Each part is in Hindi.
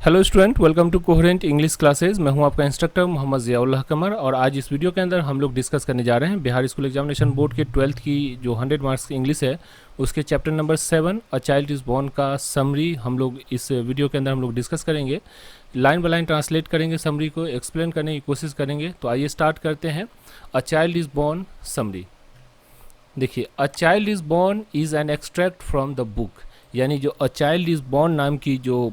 Hello student, welcome to coherent English classes. मैं हूं आपका इंस्ट्रक्टर मोहम्मद ज़ियाउल्लाह कमर और आज इस वीडियो के अंदर हम लोग डिस्कस करने जा रहे हैं बिहार स्कूल एग्जामिनेशन बोर्ड के 12th की जो 100 मार्क्स की इंग्लिश है उसके chapter number 7 a child is born का समरी हम लोग इस वीडियो के अंदर हम लोग डिस्कस करेंगे। लाइन बाय लाइन ट्रांसलेट करेंगे, समरी को एक्सप्लेन करने की कोशिश करेंगे। तो आइए स्टार्ट करते हैं। A child is born summary. देखिए, a child is born is an extract from the book, यानी जो अ चाइल्ड इज़ बॉर्न नाम की जो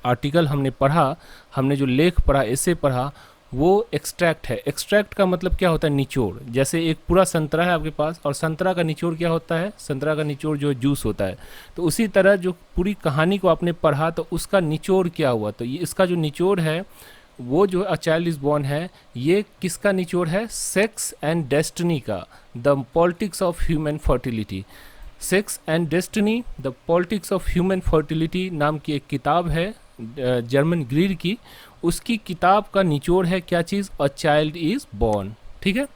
आर्टिकल हमने पढ़ा, हमने जो लेख पढ़ा, ऐसे पढ़ा, वो एक्सट्रैक्ट है। एक्सट्रैक्ट का मतलब क्या होता है? निचोड़। जैसे एक पूरा संतरा है आपके पास और संतरा का निचोड़ क्या होता है? संतरा का निचोड़ जो जूस होता है। तो उसी तरह जो पूरी कहानी को आपने पढ़ा तो उसका निचोड़ क्या हुआ? तो ये इसका जो निचोड़ है वो जो अ चाइल्ड इज़ बॉर्न है, ये किसका निचोड़ है? सेक्स एंड डेस्टिनी का, the politics of human fertility. Sex and destiny the politics of human fertility नाम की एक किताब है जर्मन ग्रीड की। उसकी किताब का निचोड़ है क्या चीज़? A child is born. ठीक है।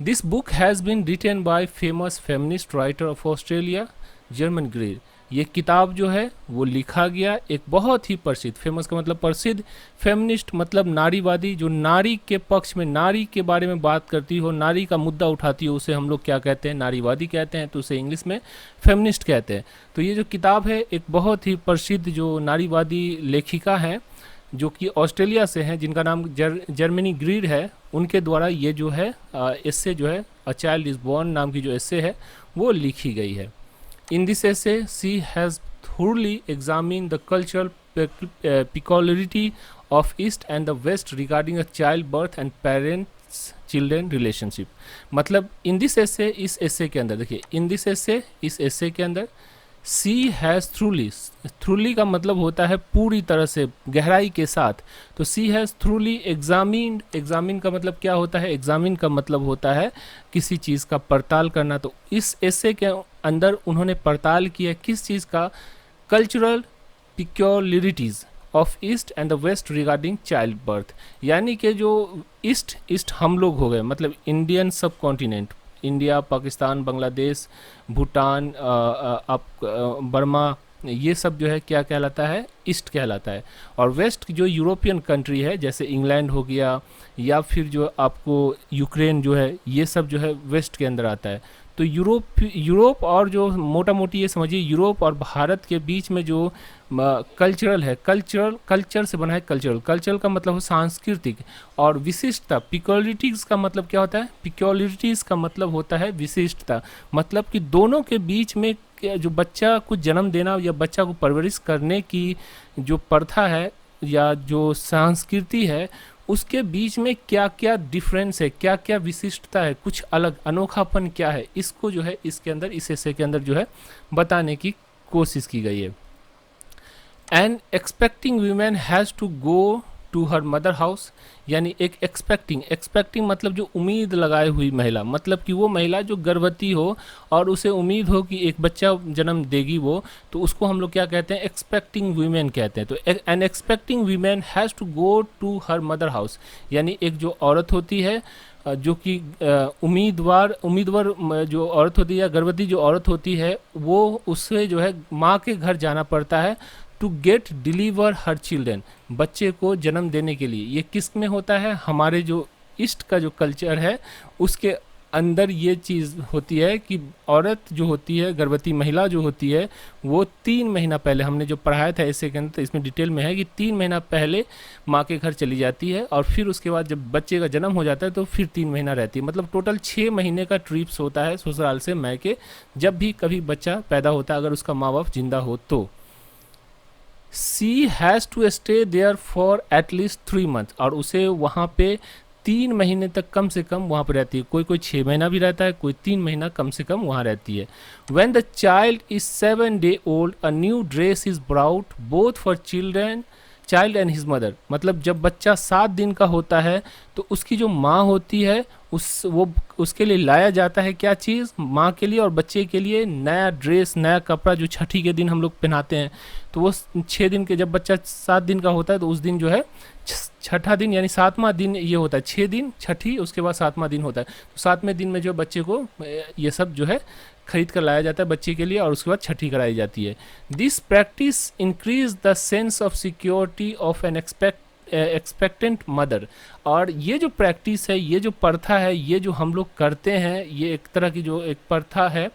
This book has been written by famous feminist writer of Australia Germaine Greer. ये किताब जो है वो लिखा गया एक बहुत ही प्रसिद्ध, फेमस का मतलब प्रसिद्ध, फेमिनिस्ट मतलब नारीवादी, जो नारी के पक्ष में, नारी के बारे में बात करती हो, नारी का मुद्दा उठाती हो, उसे हम लोग क्या कहते हैं? नारीवादी कहते हैं। तो उसे इंग्लिश में फेमिनिस्ट कहते हैं। तो ये जो किताब है एक बहुत ही प्रसिद्ध जो नारीवादी लेखिका है जो कि ऑस्ट्रेलिया से हैं, जिनका नाम जर्मनी ग्रीड है, उनके द्वारा ये जो है एस्से जो है अ चाइल्ड इज़ बॉर्न नाम की जो एस्से है वो लिखी गई है। In this essay, she has thoroughly examined the cultural peculiarity of East and the West regarding a childbirth and parents-children relationship. मतलब in this essay, इस essay के अंदर देखिए, in this essay, इस essay के अंदर she has thoroughly का मतलब होता है पूरी तरह से, गहराई के साथ। तो she has thoroughly examined का मतलब क्या होता है? examine का मतलब होता है किसी चीज़ का पड़ताल करना। तो इस essay के अंदर उन्होंने पड़ताल किया किस चीज़ का? Cultural peculiarities of east and the west regarding child birth. यानी कि जो ईस्ट हम लोग हो गए, मतलब इंडियन सब continent, India, Pakistan, Bangladesh, Bhutan, Burma, ये सब जो है क्या कहलाता है? ईस्ट कहलाता है। और वेस्ट जो यूरोपियन कंट्री है, जैसे इंग्लैंड हो गया या फिर जो आपको यूक्रेन जो है, ये सब जो है वेस्ट के अंदर आता है। तो यूरोप और जो मोटा मोटी ये समझिए यूरोप और भारत के बीच में जो कल्चरल है, कल्चर से बना है कल्चरल का मतलब हो सांस्कृतिक, और विशिष्टता, पिक्योलिटीज़ का मतलब क्या होता है? पिक्योलिटीज़ का मतलब होता है विशिष्टता। मतलब कि दोनों के बीच में जो बच्चा को जन्म देना या बच्चा को परवरिश करने की जो प्रथा है या जो संस्कृति है, उसके बीच में क्या क्या डिफरेंस है, क्या क्या विशिष्टता है, कुछ अलग अनोखापन क्या है, इसको जो है इसके अंदर, इस एसे के अंदर जो है बताने की कोशिश की गई है। An expecting women has to go to her mother house, यानी एक एक्सपेक्टिंग मतलब जो उम्मीद लगाए हुई महिला, मतलब कि वो महिला जो गर्भवती हो और उसे उम्मीद हो कि एक बच्चा जन्म देगी वो, तो उसको हम लोग क्या कहते हैं? एक्सपेक्टिंग वीमेन कहते हैं। तो an expecting women has to go to her mother house, यानी एक जो औरत होती है जो कि उम्मीदवार जो औरत होती है या गर्भवती जो औरत होती है, वो उससे जो है माँ के घर जाना पड़ता है to get deliver her children, बच्चे को जन्म देने के लिए। ये किस में होता है? हमारे जो ईस्ट का जो कल्चर है उसके अंदर ये चीज़ होती है कि औरत जो होती है, गर्भवती महिला जो होती है, वो 3 महीना पहले, हमने जो पढ़ाया था ऐसे के अंदर, तो इसमें डिटेल में है कि 3 महीना पहले माँ के घर चली जाती है और फिर उसके बाद जब बच्चे का जन्म हो जाता है तो फिर 3 महीना रहती है। मतलब टोटल 6 महीने का ट्रिप्स होता है ससुराल से मायके, जब भी कभी बच्चा पैदा होता है, अगर उसका माँ बाप जिंदा हो तो। She has to stay there for at least 3 months, और उसे वहाँ पे 3 महीने तक कम से कम वहाँ पर रहती है। कोई 6 महीना भी रहता है, कोई 3 महीना कम से कम वहाँ रहती है। When the child is 7 days old, a new dress is brought both for child and his mother. मतलब जब बच्चा 7 दिन का होता है तो उसकी जो माँ होती है उसके लिए लाया जाता है क्या चीज़? माँ के लिए और बच्चे के लिए नया ड्रेस, नया कपड़ा, जो छठी के दिन हम लोग पहनाते हैं। तो वो 6 दिन के, जब बच्चा 7 दिन का होता है तो उस दिन जो है छठा दिन यानी 7वां दिन ये होता है। 6 दिन छठी, उसके बाद 7वां दिन होता है। तो 7वें दिन में जो बच्चे को ये सब जो है खरीद कर लाया जाता है बच्चे के लिए और उसके बाद छठी कराई जाती है। This practice increase the sense of security of an expectant mother. और ये जो प्रैक्टिस है, ये जो प्रथा है, ये जो हम लोग करते हैं, ये एक तरह की जो एक प्रथा है,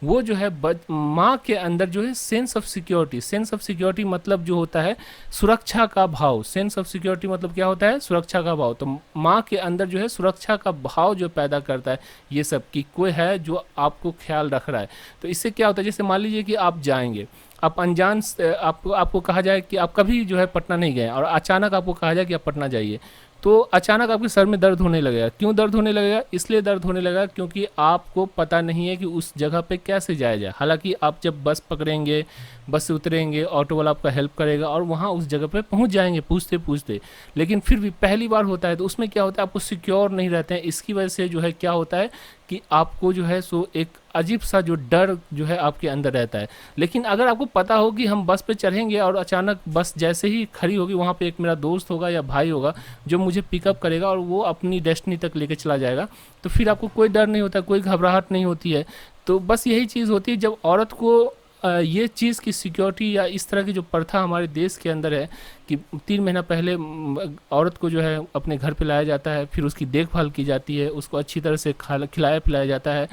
वो जो है माँ के अंदर जो है सेंस ऑफ सिक्योरिटी मतलब जो होता है सुरक्षा का भाव। सेंस ऑफ सिक्योरिटी मतलब क्या होता है? सुरक्षा का भाव। तो माँ के अंदर जो है सुरक्षा का भाव जो पैदा करता है ये सब, कि कोई है जो आपको ख्याल रख रहा है। तो इससे क्या होता है, जैसे मान लीजिए कि आप जाएंगे, आप अनजान आपको कहा जाए कि आप कभी जो है पटना नहीं गए और अचानक आपको कहा जाए कि आप पटना जाइए, तो अचानक आपके सर में दर्द होने लगेगा। क्यों दर्द होने लगेगा? इसलिए दर्द होने लगेगा क्योंकि आपको पता नहीं है कि उस जगह पे कैसे जाया जाए। हालांकि आप जब बस पकड़ेंगे, बस से उतरेंगे, ऑटो वाला आपका हेल्प करेगा और वहाँ उस जगह पे पहुँच जाएंगे पूछते पूछते। लेकिन फिर भी पहली बार होता है तो उसमें क्या होता है, आपको सिक्योर नहीं रहते हैं। इसकी वजह से जो है क्या होता है कि आपको जो है सो एक अजीब सा जो डर जो है आपके अंदर रहता है। लेकिन अगर आपको पता हो कि हम बस पे चढ़ेंगे और अचानक बस जैसे ही खड़ी होगी, वहाँ पे एक मेरा दोस्त होगा या भाई होगा जो मुझे पिकअप करेगा और वो अपनी डेस्टिनी तक लेके चला जाएगा, तो फिर आपको कोई डर नहीं होता, कोई घबराहट नहीं होती है। तो बस यही चीज़ होती है जब औरत को ये चीज़ की सिक्योरिटी या इस तरह की जो प्रथा हमारे देश के अंदर है कि 3 महीना पहले औरत को जो है अपने घर पे लाया जाता है, फिर उसकी देखभाल की जाती है, उसको अच्छी तरह से खिलाया पिलाया जाता है,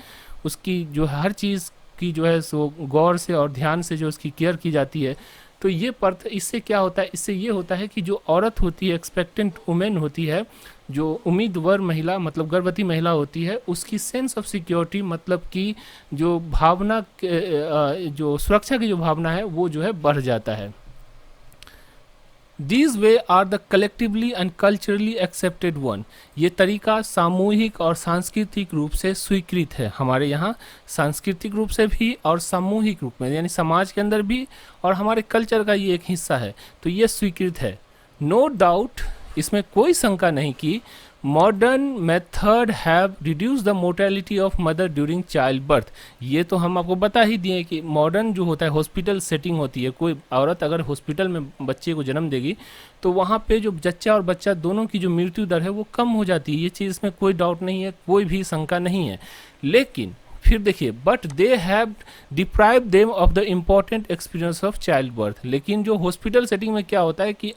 उसकी जो हर चीज़ की जो है सो गौर से और ध्यान से जो उसकी केयर की जाती है। तो ये इससे क्या होता है, इससे ये होता है कि जो औरत होती है, एक्सपेक्टेंट वुमेन होती है, जो उम्मीदवार महिला मतलब गर्भवती महिला होती है, उसकी सेंस ऑफ सिक्योरिटी मतलब कि जो भावना जो सुरक्षा की जो भावना है वो जो है बढ़ जाता है। These way are the collectively and culturally accepted one। ये तरीका सामूहिक और सांस्कृतिक रूप से स्वीकृत है। हमारे यहाँ सांस्कृतिक रूप से भी और सामूहिक रूप में, यानी समाज के अंदर भी, और हमारे कल्चर का ये एक हिस्सा है, तो ये स्वीकृत है। नो डाउट, इसमें कोई शंका नहीं कि modern method have reduce the mortality of mother during child birth. ये तो हम आपको बता ही दिए कि मॉडर्न जो होता है, हॉस्पिटल सेटिंग होती है, कोई औरत अगर हॉस्पिटल में बच्चे को जन्म देगी तो वहाँ पे जो जच्चा और बच्चा दोनों की जो मृत्यु दर है वो कम हो जाती है। ये चीज़ इसमें कोई डाउट नहीं है, कोई भी शंका नहीं है। लेकिन फिर देखिए, but they have deprive them of the important experience of child birth. लेकिन जो हॉस्पिटल सेटिंग में क्या होता है कि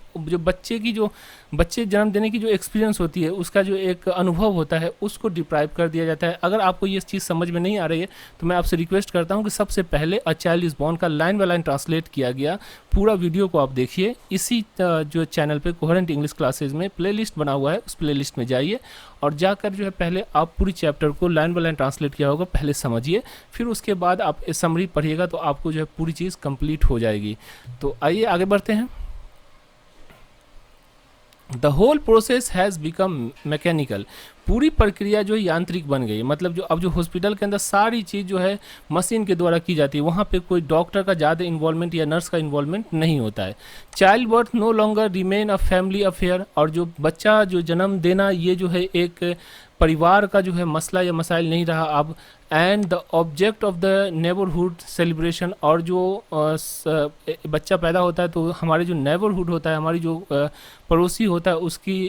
जो बच्चे जन्म देने की जो एक्सपीरियंस होती है, उसका जो एक अनुभव होता है, उसको डिप्राइव कर दिया जाता है। अगर आपको ये चीज़ समझ में नहीं आ रही है तो मैं आपसे रिक्वेस्ट करता हूँ कि सबसे पहले अ चाइल्ड इज़ बॉर्न का लाइन बाय लाइन ट्रांसलेट किया गया पूरा वीडियो को आप देखिए। इसी जो चैनल पे कोहेरेंट इंग्लिश क्लासेज में प्लेलिस्ट बना हुआ है, उस प्लेलिस्ट में जाइए और जाकर जो है पहले आप पूरी चैप्टर को लाइन बाय लाइन ट्रांसलेट किया होगा पहले समझिए, फिर उसके बाद आप समरी पढ़िएगा तो आपको जो है पूरी चीज़ कंप्लीट हो जाएगी। तो आइए आगे बढ़ते हैं। The whole process has become mechanical. पूरी प्रक्रिया जो है यांत्रिक बन गई। मतलब जो अब जो हॉस्पिटल के अंदर सारी चीज़ जो है मशीन के द्वारा की जाती है, वहाँ पे कोई डॉक्टर का ज़्यादा इन्वॉल्वमेंट या नर्स का इन्वॉल्वमेंट नहीं होता है। Child birth no longer remain a family affair. और जो बच्चा जो जन्म देना ये जो है एक परिवार का जो है मसला या मसाइल नहीं रहा अब। And the object of the neighbourhood celebration. और जो बच्चा पैदा होता है तो हमारे जो नेबरहुड होता है, हमारी जो पड़ोसी होता है,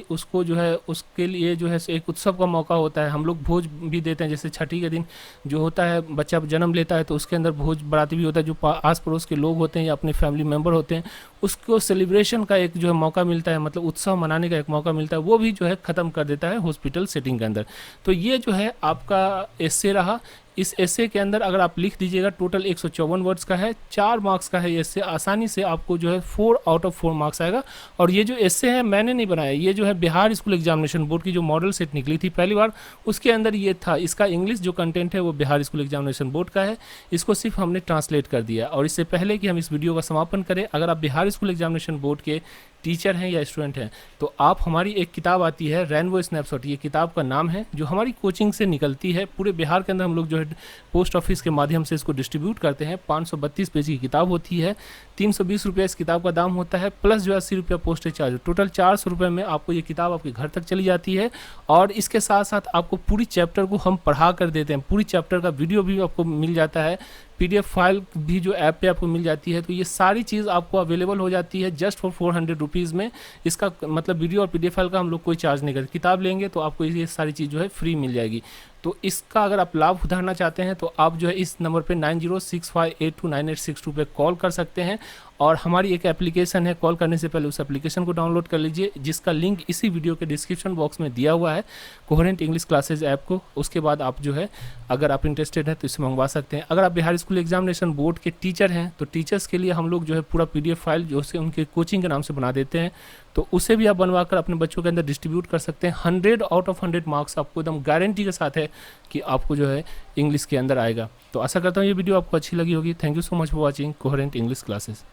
उसको जो है उसके लिए जो है एक उत्सव का मौका होता है। हम लोग भोज भी देते हैं, जैसे छठी के दिन जो होता है बच्चा जन्म लेता है तो उसके अंदर भोज बराती भी होता है। जो आस पड़ोस के लोग होते हैं या अपने फैमिली मेम्बर होते हैं, उसको सेलिब्रेशन का एक जो है मौका मिलता है, मतलब उत्सव मनाने का एक मौका मिलता है, वो भी जो है ख़त्म कर देता है हॉस्पिटल सेटिंग के अंदर। तो ये जो है आपका एस्से रहा। इस एस्से के अंदर अगर आप लिख दीजिएगा, टोटल 154 वर्ड्स का है, 4 मार्क्स का है। एस्से आसानी से आपको जो है 4 आउट ऑफ 4 मार्क्स आएगा। और ये जो एस्से है मैंने नहीं बनाया, ये जो है बिहार स्कूल एग्जामिनेशन बोर्ड की जो मॉडल सेट निकली थी पहली बार, उसके अंदर ये था। इसका इंग्लिश जो कंटेंट है वो बिहार स्कूल एग्जामिनेशन बोर्ड का है, इसको सिर्फ हमने ट्रांसलेट कर दिया। और इससे पहले कि हम इस वीडियो का समापन करें, अगर आप बिहार स्कूल एग्जामिनेशन बोर्ड के टीचर हैं या स्टूडेंट हैं तो आप हमारी एक किताब आती है रेनबो स्नैपशॉट, ये किताब का नाम है, जो हमारी कोचिंग से निकलती है। पूरे बिहार के अंदर हम लोग जो है पोस्ट ऑफिस के माध्यम से इसको डिस्ट्रीब्यूट करते हैं। 532 पेज की किताब होती है, 320 रुपये इस किताब का दाम होता है, प्लस जो है 80 रुपये पोस्टेज चार्ज, टोटल 400 रुपये में आपको ये किताब आपके घर तक चली जाती है। और इसके साथ साथ आपको पूरी चैप्टर को हम पढ़ा कर देते हैं, पूरी चैप्टर का वीडियो भी आपको मिल जाता है, PDF फाइल भी जो ऐप पे आपको मिल जाती है। तो ये सारी चीज़ आपको अवेलेबल हो जाती है जस्ट फॉर 400 रुपीज़ में। इसका मतलब वीडियो और PDF फाइल का हम लोग कोई चार्ज नहीं करते। किताब लेंगे तो आपको ये सारी चीज़ जो है फ्री मिल जाएगी। तो इसका अगर आप लाभ उठाना चाहते हैं तो आप जो है इस नंबर पे 9065829862 पे कॉल कर सकते हैं। और हमारी एक एप्लीकेशन है, कॉल करने से पहले उस एप्लीकेशन को डाउनलोड कर लीजिए, जिसका लिंक इसी वीडियो के डिस्क्रिप्शन बॉक्स में दिया हुआ है, कोहेरेंट इंग्लिश क्लासेज ऐप को। उसके बाद आप जो है अगर आप इंटरेस्टेड हैं तो इसे मंगवा सकते हैं। अगर आप बिहार स्कूल एग्जामिनेशन बोर्ड के टीचर हैं तो टीचर्स के लिए हम लोग जो है पूरा PDF फाइल जो से उनके कोचिंग के नाम से बना देते हैं, तो उसे भी आप बनवा कर अपने बच्चों के अंदर डिस्ट्रीब्यूट कर सकते हैं। 100 आउट ऑफ 100 मार्क्स आपको एकदम गारंटी के साथ है कि आपको जो है इंग्लिश के अंदर आएगा। तो आशा करता हूँ ये वीडियो आपको अच्छी लगी होगी। Thank you so much for watching coherent English classes.